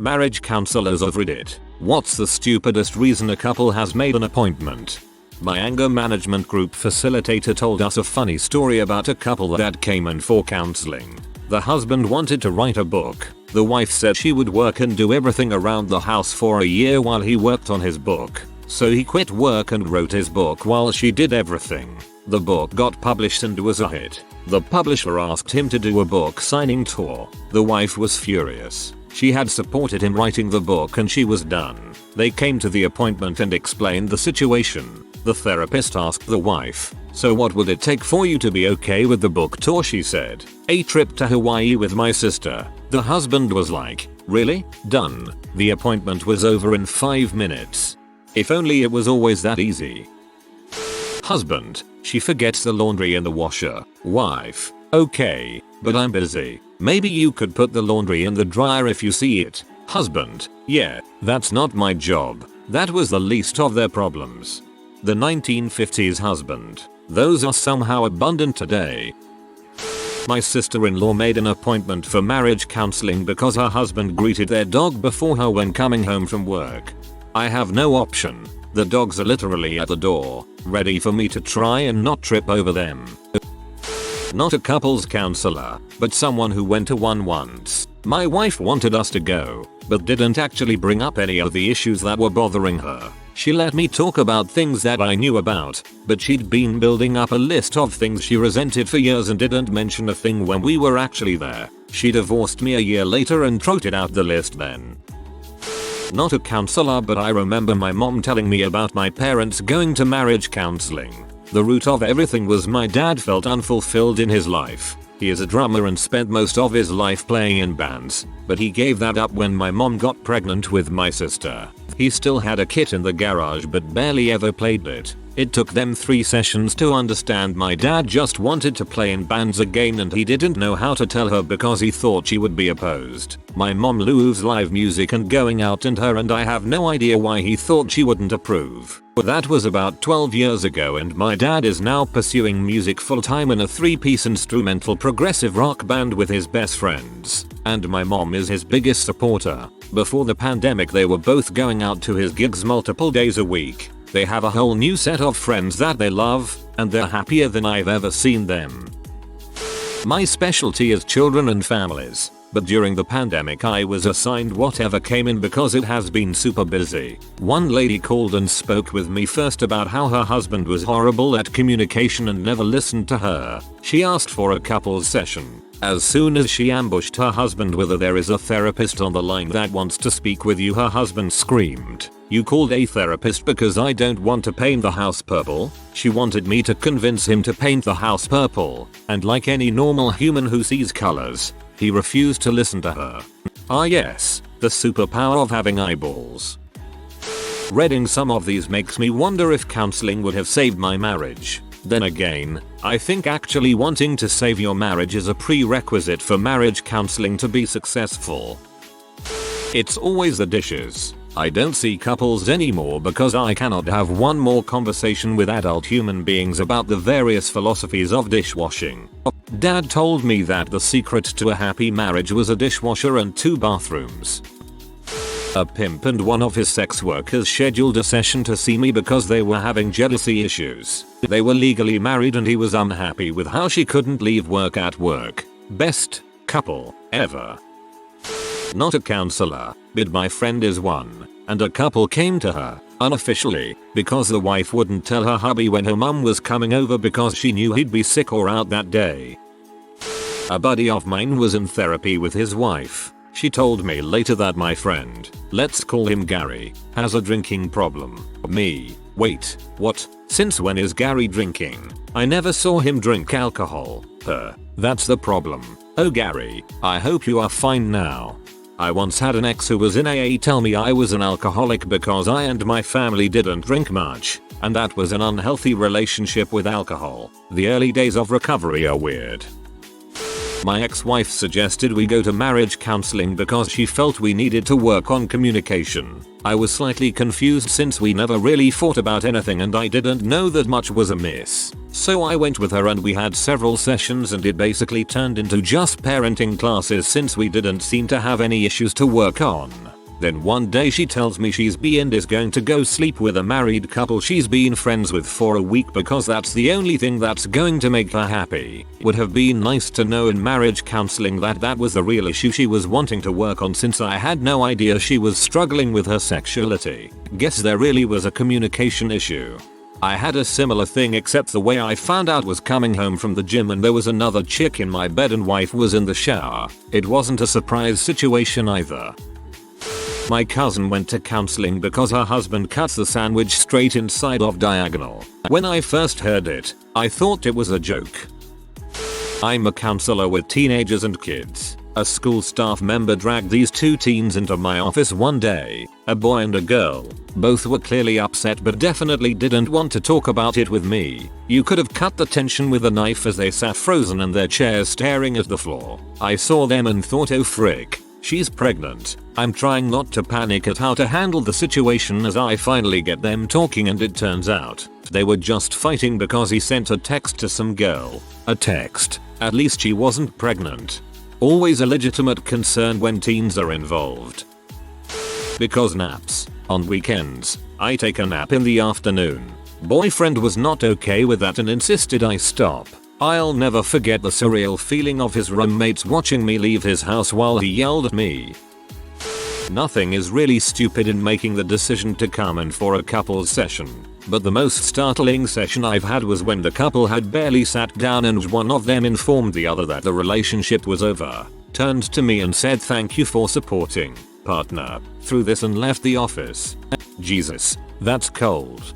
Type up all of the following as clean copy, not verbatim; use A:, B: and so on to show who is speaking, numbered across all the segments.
A: Marriage counselors of Reddit. What's the stupidest reason a couple has made an appointment? My anger management group facilitator told us a funny story about a couple that came in for counseling. The husband wanted to write a book. The wife said she would work and do everything around the house for a year while he worked on his book. So he quit work and wrote his book while she did everything. The book got published and was a hit. The publisher asked him to do a book signing tour. The wife was furious. She had supported him writing the book and she was done. They came to the appointment and explained the situation. The therapist asked the wife, "So what would it take for you to be okay with the book tour?" She said, "A trip to Hawaii with my sister." The husband was like, "Really? Done." The appointment was over in 5 minutes. If only it was always that easy. Husband, "She forgets the laundry in the washer." Wife, "Okay, but I'm busy. Maybe you could put the laundry in the dryer if you see it." Husband, "Yeah, that's not my job." That was the least of their problems. The 1950s husband. Those are somehow abundant today. My sister-in-law made an appointment for marriage counseling because her husband greeted their dog before her when coming home from work. I have no option. The dogs are literally at the door, ready for me to try and not trip over them. Not a couples counselor, but someone who went to one once. My wife wanted us to go, but didn't actually bring up any of the issues that were bothering her. She let me talk about things that I knew about, but she'd been building up a list of things she resented for years and didn't mention a thing when we were actually there. She divorced me a year later and trotted out the list then. Not a counselor, but I remember my mom telling me about my parents going to marriage counseling. The root of everything was my dad felt unfulfilled in his life. He is a drummer and spent most of his life playing in bands, but he gave that up when my mom got pregnant with my sister. He still had a kit in the garage but barely ever played it. It took them 3 sessions to understand my dad just wanted to play in bands again and he didn't know how to tell her because he thought she would be opposed. My mom loves live music and going out and her and I have no idea why he thought she wouldn't approve. That was about 12 years ago and my dad is now pursuing music full time in a 3-piece instrumental progressive rock band with his best friends. And my mom is his biggest supporter. Before the pandemic they were both going out to his gigs multiple days a week. They have a whole new set of friends that they love, and they're happier than I've ever seen them. My specialty is children and families, but during the pandemic I was assigned whatever came in because it has been super busy. One lady called and spoke with me first about how her husband was horrible at communication and never listened to her. She asked for a couples session. As soon as she ambushed her husband with a "There is a therapist on the line that wants to speak with you," her husband screamed, "You called a therapist because I don't want to paint the house purple?" She wanted me to convince him to paint the house purple, and like any normal human who sees colors, he refused to listen to her. Ah yes, the superpower of having eyeballs. Reading some of these makes me wonder if counseling would have saved my marriage. Then again, I think actually wanting to save your marriage is a prerequisite for marriage counseling to be successful. It's always the dishes. I don't see couples anymore because I cannot have one more conversation with adult human beings about the various philosophies of dishwashing. Dad told me that the secret to a happy marriage was a dishwasher and 2 bathrooms. A pimp and one of his sex workers scheduled a session to see me because they were having jealousy issues. They were legally married and he was unhappy with how she couldn't leave work at work. Best couple ever. Not a counselor, but my friend is one, and a couple came to her, unofficially, because the wife wouldn't tell her hubby when her mum was coming over because she knew he'd be sick or out that day. A buddy of mine was in therapy with his wife. She told me later that my friend, let's call him Gary, has a drinking problem. Me, wait, what? Since when is Gary drinking? I never saw him drink alcohol. Her, that's the problem. Oh Gary, I hope you are fine now. I once had an ex who was in AA tell me I was an alcoholic because I and my family didn't drink much, and that was an unhealthy relationship with alcohol. The early days of recovery are weird. My ex-wife suggested we go to marriage counseling because she felt we needed to work on communication. I was slightly confused since we never really fought about anything and I didn't know that much was amiss. So I went with her and we had several sessions and it basically turned into just parenting classes since we didn't seem to have any issues to work on. Then one day she tells me she's is going to go sleep with a married couple she's been friends with for a week because that's the only thing that's going to make her happy. Would have been nice to know in marriage counseling that was the real issue she was wanting to work on, since I had no idea she was struggling with her sexuality. Guess there really was a communication issue. I had a similar thing, except the way I found out was coming home from the gym and there was another chick in my bed and wife was in the shower. It wasn't a surprise situation either. My cousin went to counseling because her husband cuts the sandwich straight inside of diagonal. When I first heard it, I thought it was a joke. I'm a counselor with teenagers and kids. A school staff member dragged these two teens into my office one day, a boy and a girl. Both were clearly upset but definitely didn't want to talk about it with me. You could have cut the tension with a knife as they sat frozen in their chairs staring at the floor. I saw them and thought, oh frick, she's pregnant. I'm trying not to panic at how to handle the situation as I finally get them talking, and it turns out they were just fighting because he sent a text to some girl. A text. At least she wasn't pregnant. Always a legitimate concern when teens are involved. Because naps. On weekends, I take a nap in the afternoon. Boyfriend was not okay with that and insisted I stop. I'll never forget the surreal feeling of his roommates watching me leave his house while he yelled at me. Nothing is really stupid in making the decision to come in for a couples session, but the most startling session I've had was when the couple had barely sat down and one of them informed the other that the relationship was over, turned to me and said thank you for supporting, partner, through this, and left the office. Jesus, that's cold.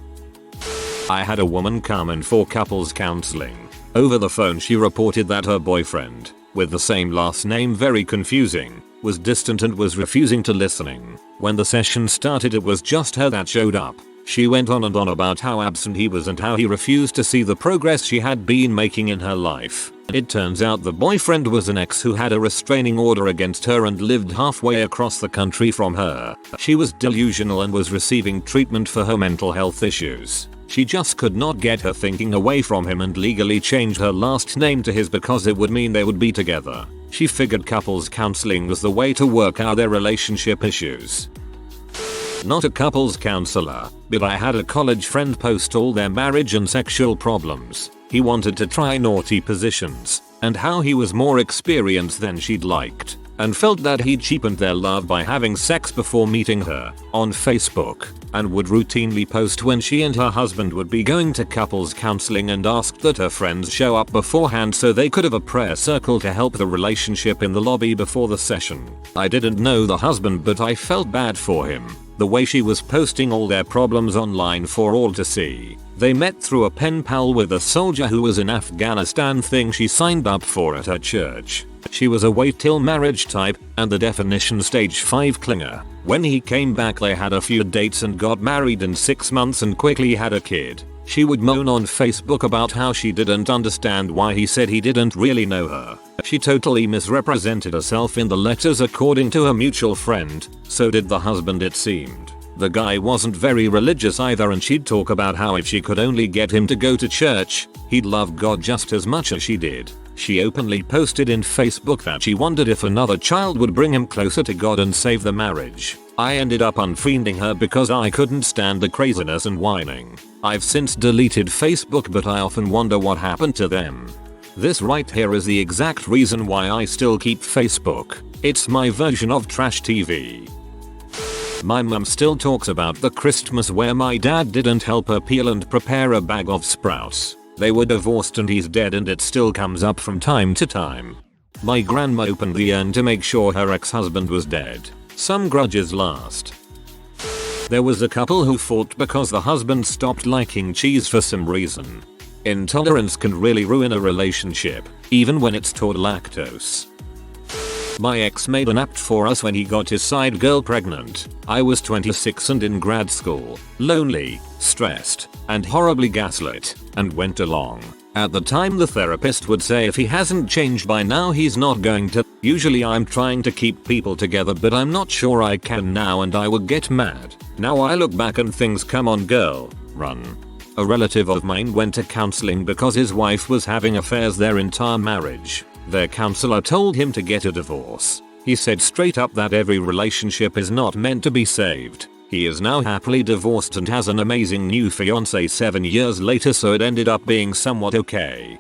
A: I had a woman come in for couples counseling. Over the phone she reported that her boyfriend, with the same last name, very confusing, was distant and was refusing to listening. When the session started it was just her that showed up. She went on and on about how absent he was and how he refused to see the progress she had been making in her life. It turns out the boyfriend was an ex who had a restraining order against her and lived halfway across the country from her. She was delusional and was receiving treatment for her mental health issues. She just could not get her thinking away from him and legally changed her last name to his because it would mean they would be together. She figured couples counseling was the way to work out their relationship issues. Not a couples counselor, but I had a college friend post all their marriage and sexual problems. He wanted to try naughty positions, and how he was more experienced than she'd liked, and felt that he'd cheapened their love by having sex before meeting her on Facebook, and would routinely post when she and her husband would be going to couples counseling and asked that her friends show up beforehand so they could have a prayer circle to help the relationship in the lobby before the session. I didn't know the husband, but I felt bad for him. The way she was posting all their problems online for all to see. They met through a pen pal with a soldier who was in Afghanistan thing she signed up for at her church. She was a wait till marriage type, and the definition stage 5 clinger. When he came back they had a few dates and got married in 6 months and quickly had a kid. She would moan on Facebook about how she didn't understand why he said he didn't really know her. She totally misrepresented herself in the letters according to her mutual friend, so did the husband it seemed. The guy wasn't very religious either, and she'd talk about how if she could only get him to go to church, he'd love God just as much as she did. She openly posted in Facebook that she wondered if another child would bring him closer to God and save the marriage. I ended up unfriending her because I couldn't stand the craziness and whining. I've since deleted Facebook, but I often wonder what happened to them. This right here is the exact reason why I still keep Facebook. It's my version of trash TV. My mum still talks about the Christmas where my dad didn't help her peel and prepare a bag of sprouts. They were divorced and he's dead, and it still comes up from time to time. My grandma opened the urn to make sure her ex-husband was dead. Some grudges last. There was a couple who fought because the husband stopped liking cheese for some reason. Intolerance can really ruin a relationship, even when it's toward lactose. My ex made an apt for us when he got his side girl pregnant. I was 26 and in grad school, lonely, stressed, and horribly gaslit, and went along. At the time the therapist would say if he hasn't changed by now he's not going to. Usually I'm trying to keep people together, but I'm not sure I can now, and I would get mad. Now I look back and things, come on girl, run. A relative of mine went to counseling because his wife was having affairs their entire marriage. Their counselor told him to get a divorce. He said straight up that every relationship is not meant to be saved. He is now happily divorced and has an amazing new fiancée 7 years later, so it ended up being somewhat okay.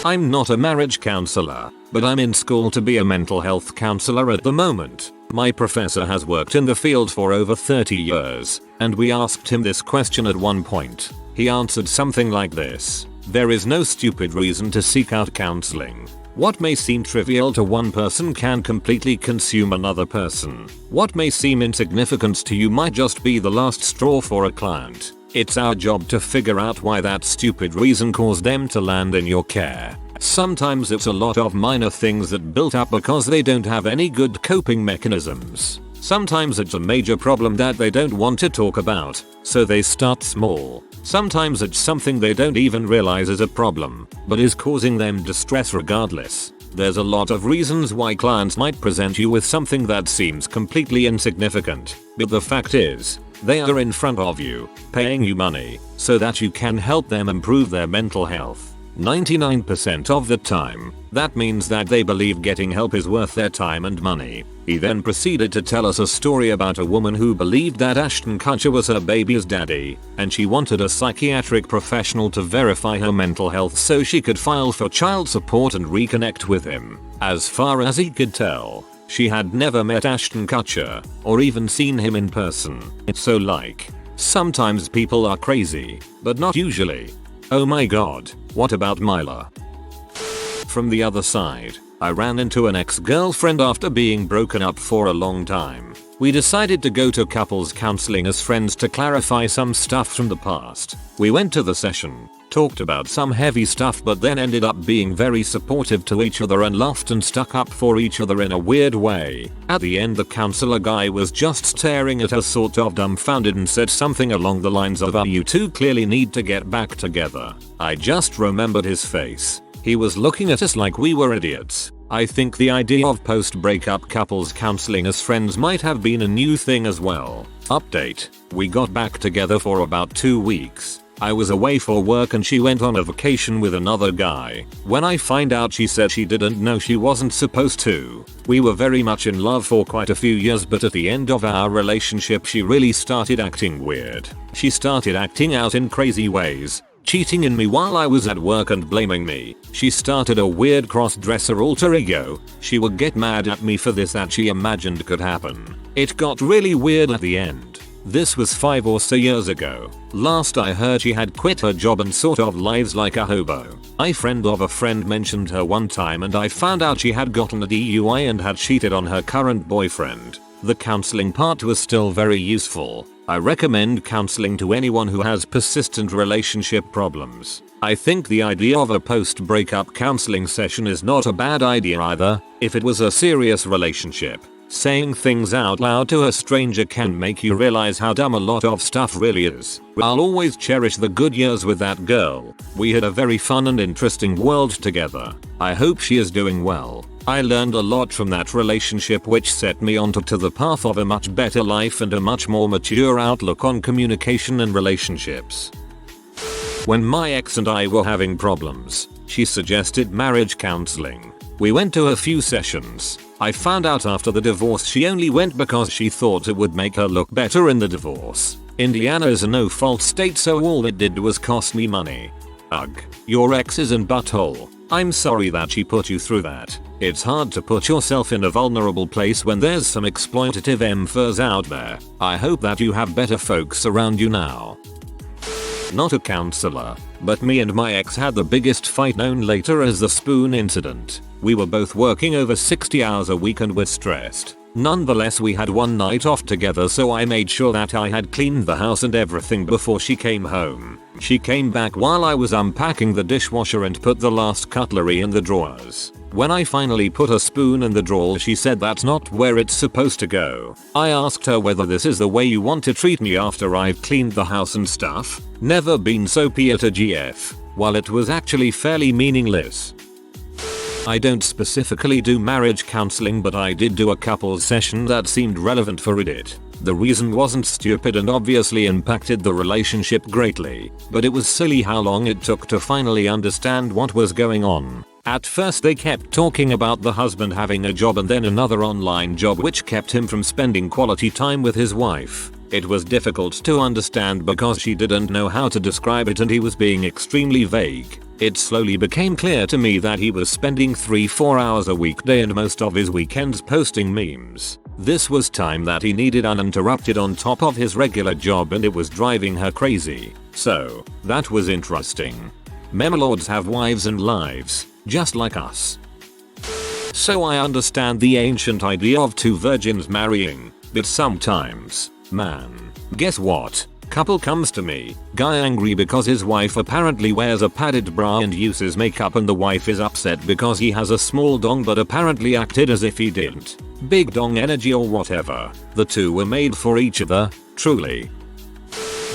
A: I'm not a marriage counselor, but I'm in school to be a mental health counselor at the moment. My professor has worked in the field for over 30 years, and we asked him this question at one point. He answered something like this: there is no stupid reason to seek out counseling. What may seem trivial to one person can completely consume another person. What may seem insignificant to you might just be the last straw for a client. It's our job to figure out why that stupid reason caused them to land in your care. Sometimes it's a lot of minor things that built up because they don't have any good coping mechanisms. Sometimes it's a major problem that they don't want to talk about, so they start small. Sometimes it's something they don't even realize is a problem, but is causing them distress regardless. There's a lot of reasons why clients might present you with something that seems completely insignificant, but the fact is, they are in front of you, paying you money, so that you can help them improve their mental health. 99% of the time, that means that they believe getting help is worth their time and money. He then proceeded to tell us a story about a woman who believed that Ashton Kutcher was her baby's daddy, and she wanted a psychiatric professional to verify her mental health so she could file for child support and reconnect with him. As far as he could tell, she had never met Ashton Kutcher, or even seen him in person. So like, sometimes people are crazy, but not usually. Oh my god, what about Myla? From the other side, I ran into an ex-girlfriend after being broken up for a long time. We decided to go to couples counseling as friends to clarify some stuff from the past. We went to the session, talked about some heavy stuff, but then ended up being very supportive to each other and laughed and stuck up for each other in a weird way. At the end, the counselor guy was just staring at us sort of dumbfounded and said something along the lines of, you two clearly need to get back together. I just remembered his face. He was looking at us like we were idiots. I think the idea of post-breakup couples counseling as friends might have been a new thing as well. Update: we got back together for about 2 weeks. I was away for work and she went on a vacation with another guy. When I find out, she said she didn't know she wasn't supposed to. We were very much in love for quite a few years, but at the end of our relationship she really started acting weird. She started acting out in crazy ways, cheating on me while I was at work and blaming me. She started a weird cross-dresser alter ego. She would get mad at me for this that she imagined could happen. It got really weird at the end. This was 5 or so years ago. Last I heard, she had quit her job and sort of lives like a hobo. A friend of a friend mentioned her one time and I found out she had gotten a DUI and had cheated on her current boyfriend. The counseling part was still very useful. I recommend counseling to anyone who has persistent relationship problems. I think the idea of a post-breakup counseling session is not a bad idea either. If it was a serious relationship, saying things out loud to a stranger can make you realize how dumb a lot of stuff really is. I'll always cherish the good years with that girl. We had a very fun and interesting world together. I hope she is doing well. I learned a lot from that relationship, which set me onto the path of a much better life and a much more mature outlook on communication and relationships. When my ex and I were having problems, she suggested marriage counseling. We went to a few sessions. I found out after the divorce she only went because she thought it would make her look better in the divorce. Indiana is a no-fault state, so all it did was cost me money. Ugh. Your ex is in butthole. I'm sorry that she put you through that. It's hard to put yourself in a vulnerable place when there's some exploitative MFers out there. I hope that you have better folks around you now. Not a counselor, but me and my ex had the biggest fight, known later as the spoon incident. We were both working over 60 hours a week and were stressed. Nonetheless, we had one night off together, so I made sure that I had cleaned the house and everything before she came home. She came back while I was unpacking the dishwasher and put the last cutlery in the drawers. When I finally put a spoon in the drawer, she said that's not where it's supposed to go. I asked her whether this is the way you want to treat me after I've cleaned the house and stuff. Never been so Peter GF. While it was actually fairly meaningless. I don't specifically do marriage counseling, but I did do a couples session that seemed relevant for it. The reason wasn't stupid and obviously impacted the relationship greatly, but it was silly how long it took to finally understand what was going on. At first they kept talking about the husband having a job and then another online job which kept him from spending quality time with his wife. It was difficult to understand because she didn't know how to describe it and he was being extremely vague. It slowly became clear to me that he was spending 3-4 hours a weekday and most of his weekends posting memes. This was time that he needed uninterrupted on top of his regular job and it was driving her crazy. So, that was interesting. Memelords have wives and lives, just like us. So I understand the ancient idea of two virgins marrying, but sometimes, man, guess what? Couple comes to me, guy angry because his wife apparently wears a padded bra and uses makeup and the wife is upset because he has a small dong but apparently acted as if he didn't. Big dong energy or whatever. The two were made for each other, truly.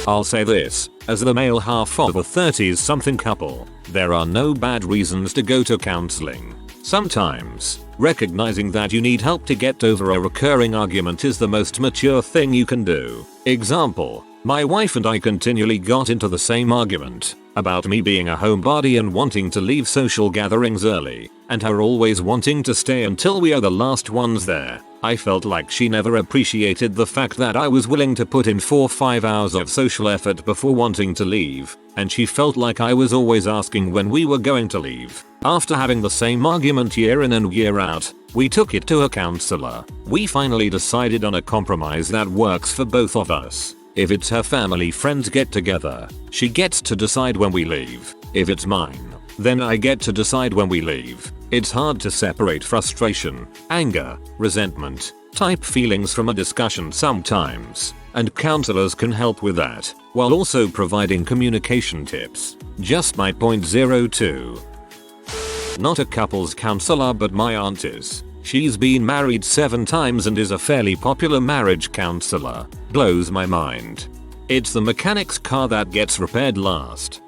A: I'll say this, as the male half of a 30s something couple, there are no bad reasons to go to counseling. Sometimes, recognizing that you need help to get over a recurring argument is the most mature thing you can do. Example, my wife and I continually got into the same argument about me being a homebody and wanting to leave social gatherings early, and her always wanting to stay until we are the last ones there. I felt like she never appreciated the fact that I was willing to put in 4-5 hours of social effort before wanting to leave, and she felt like I was always asking when we were going to leave. After having the same argument year in and year out, we took it to a counselor. We finally decided on a compromise that works for both of us. If it's her family friends get together, she gets to decide when we leave. If it's mine, then I get to decide when we leave. It's hard to separate frustration, anger, resentment type feelings from a discussion sometimes, and counselors can help with that, while also providing communication tips. Just my .02. Not a couples counselor but my aunt is. She's been married 7 times and is a fairly popular marriage counselor. Blows my mind. It's the mechanic's car that gets repaired last.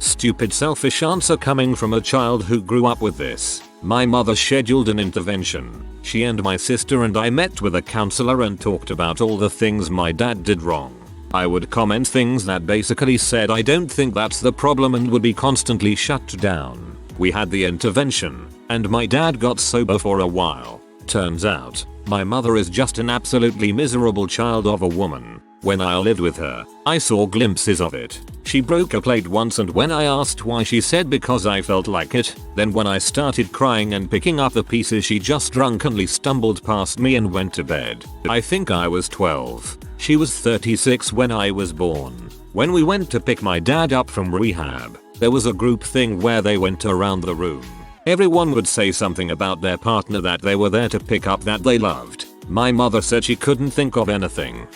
A: Stupid selfish answer coming from a child who grew up with this. My mother scheduled an intervention. She and my sister and I met with a counselor and talked about all the things my dad did wrong. I would comment things that basically said I don't think that's the problem and would be constantly shut down. We had the intervention, and my dad got sober for a while. Turns out, my mother is just an absolutely miserable child of a woman. When I lived with her, I saw glimpses of it. She broke a plate once and when I asked why she said because I felt like it. Then when I started crying and picking up the pieces she just drunkenly stumbled past me and went to bed. I think I was 12. She was 36 when I was born. When we went to pick my dad up from rehab, there was a group thing where they went around the room. Everyone would say something about their partner that they were there to pick up that they loved. My mother said she couldn't think of anything.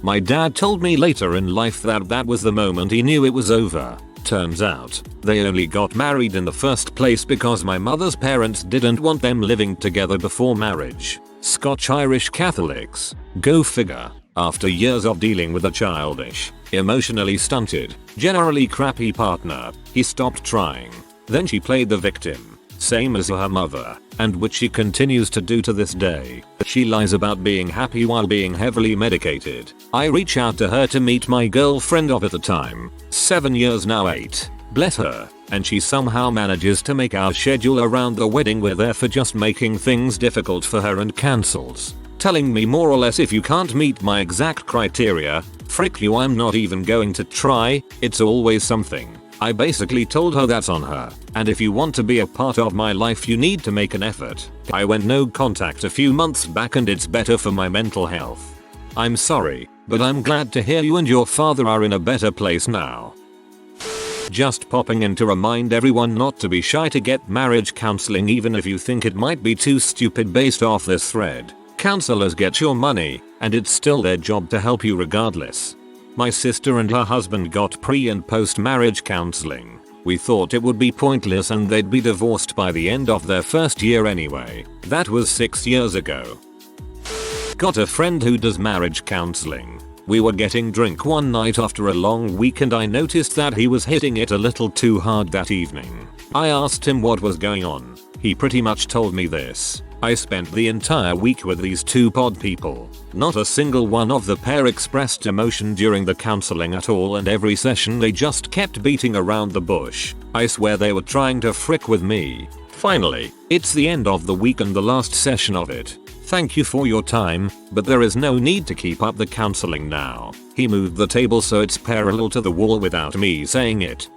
A: My dad told me later in life that that was the moment he knew it was over. Turns out, they only got married in the first place because my mother's parents didn't want them living together before marriage. Scotch-Irish Catholics. Go figure. After years of dealing with a childish, emotionally stunted, generally crappy partner, he stopped trying. Then she played the victim, same as her mother, and which she continues to do to this day. She lies about being happy while being heavily medicated. I reach out to her to meet my girlfriend of at the time, 7 years now 8, bless her, and she somehow manages to make our schedule around the wedding we're there for just making things difficult for her and cancels. Telling me more or less if you can't meet my exact criteria, frick you, I'm not even going to try, it's always something. I basically told her that's on her, and if you want to be a part of my life you need to make an effort. I went no contact a few months back and it's better for my mental health. I'm sorry, but I'm glad to hear you and your father are in a better place now. Just popping in to remind everyone not to be shy to get marriage counseling even if you think it might be too stupid based off this thread. Counselors get your money, and it's still their job to help you regardless. My sister and her husband got pre- and post-marriage counseling. We thought it would be pointless and they'd be divorced by the end of their first year anyway. That was 6 years ago. Got a friend who does marriage counseling. We were getting drunk one night after a long week and I noticed that he was hitting it a little too hard that evening. I asked him what was going on. He pretty much told me this. I spent the entire week with these two pod people. Not a single one of the pair expressed emotion during the counseling at all, and every session they just kept beating around the bush. I swear they were trying to frick with me. Finally, it's the end of the week and the last session of it. Thank you for your time, but there is no need to keep up the counseling now. He moved the table so it's parallel to the wall without me saying it.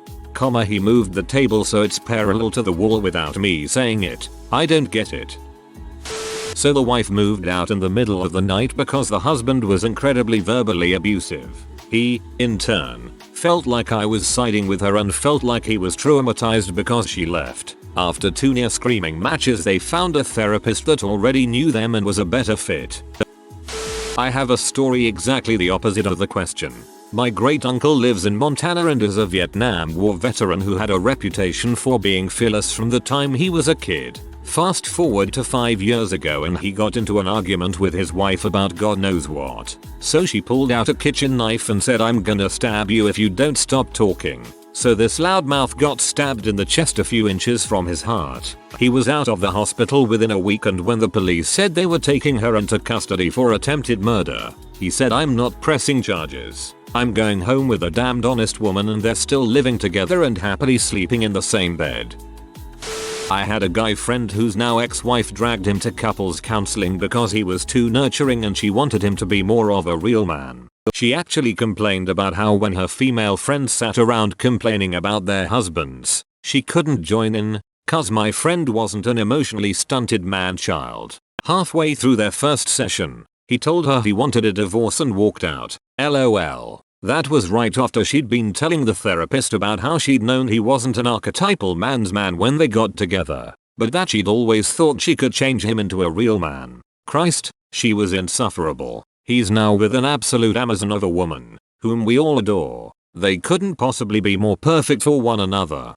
A: He moved the table so it's parallel to the wall without me saying it. I don't get it. So the wife moved out in the middle of the night because the husband was incredibly verbally abusive. He, in turn, felt like I was siding with her and felt like he was traumatized because she left. After 2 near screaming matches, they found a therapist that already knew them and was a better fit. I have a story exactly the opposite of the question. My great uncle lives in Montana and is a Vietnam War veteran who had a reputation for being fearless from the time he was a kid. Fast forward to 5 years ago and he got into an argument with his wife about God knows what. So she pulled out a kitchen knife and said, "I'm gonna stab you if you don't stop talking." So this loudmouth got stabbed in the chest a few inches from his heart. He was out of the hospital within a week, and when the police said they were taking her into custody for attempted murder, he said, "I'm not pressing charges. I'm going home with a damned honest woman and they're still living together and happily sleeping in the same bed." I had a guy friend whose now ex-wife dragged him to couples counseling because he was too nurturing and she wanted him to be more of a real man. She actually complained about how when her female friends sat around complaining about their husbands, she couldn't join in, cause my friend wasn't an emotionally stunted man-child. Halfway through their first session, he told her he wanted a divorce and walked out. LOL. That was right after she'd been telling the therapist about how she'd known he wasn't an archetypal man's man when they got together, but that she'd always thought she could change him into a real man. Christ, she was insufferable. He's now with an absolute Amazon of a woman, whom we all adore. They couldn't possibly be more perfect for one another.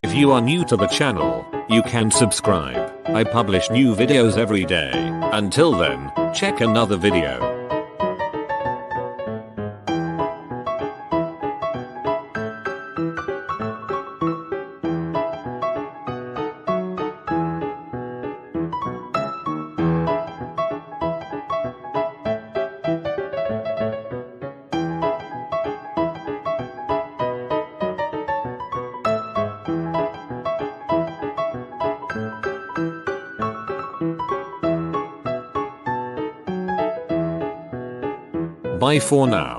A: If you are new to the channel, you can subscribe. I publish new videos every day. Until then, check another video. Bye for now.